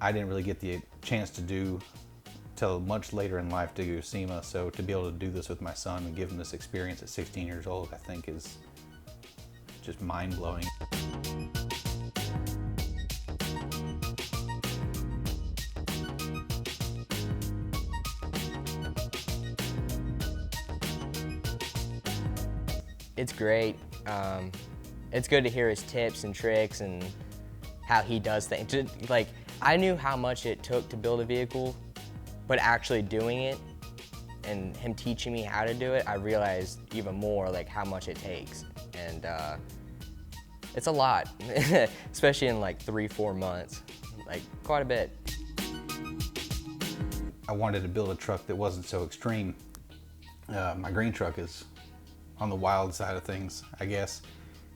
I didn't really get the chance to do till much later in life to do SEMA. So to be able to do this with my son and give him this experience at 16 years old, I think is just mind-blowing. It's great. It's good to hear his tips and tricks and how he does things. Like, I knew how much it took to build a vehicle, but actually doing it and him teaching me how to do it, I realized even more like how much it takes. And it's a lot, especially in like 3-4 months, like quite a bit. I wanted to build a truck that wasn't so extreme. My green truck is on the wild side of things, I guess.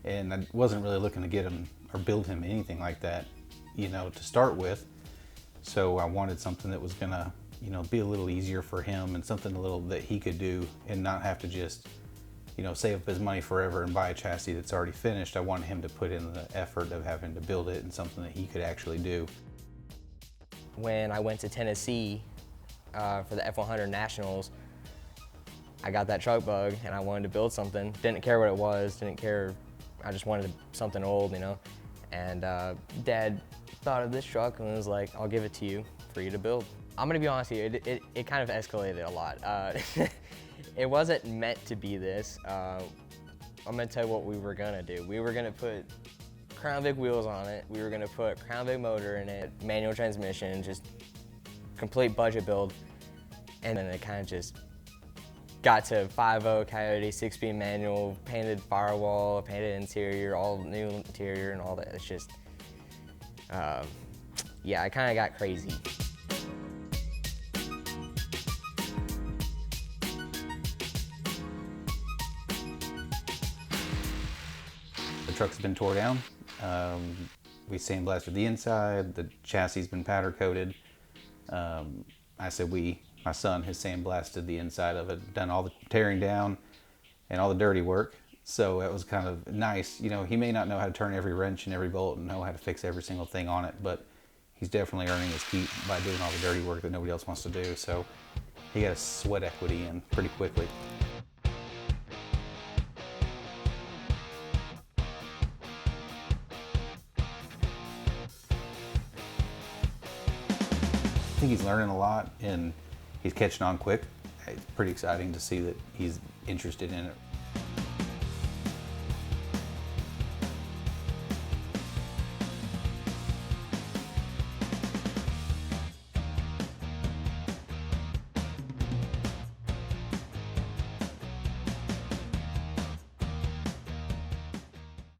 And I wasn't really looking to get him or build him anything like that, you know, to start with. So I wanted something that was gonna, you know, be a little easier for him and something a little that he could do and not have to just, you know, save up his money forever and buy a chassis that's already finished. I wanted him to put in the effort of having to build it and something that he could actually do. When I went to Tennessee for the F-100 Nationals, I got that truck bug and I wanted to build something. Didn't care what it was, didn't care. I just wanted something old, you know? And Dad thought of this truck and was like, I'll give it to you for you to build. I'm gonna be honest with you, it kind of escalated a lot. It wasn't meant to be this. I'm gonna tell you what we were gonna do. We were gonna put Crown Vic wheels on it. We were gonna put Crown Vic motor in it, manual transmission, just complete budget build. And then it kind of just got to 5.0 Coyote, 6-speed manual, painted firewall, painted interior, all new interior and all that. It's just, yeah, I kind of got crazy. The truck's been tore down. We sandblasted the inside, the chassis has been powder coated. I said my son has sandblasted the inside of it, done all the tearing down and all the dirty work. So it was kind of nice. You know, he may not know how to turn every wrench and every bolt and know how to fix every single thing on it, but he's definitely earning his keep by doing all the dirty work that nobody else wants to do. So he got a sweat equity in pretty quickly. I think he's learning a lot and he's catching on quick. It's pretty exciting to see that he's interested in it.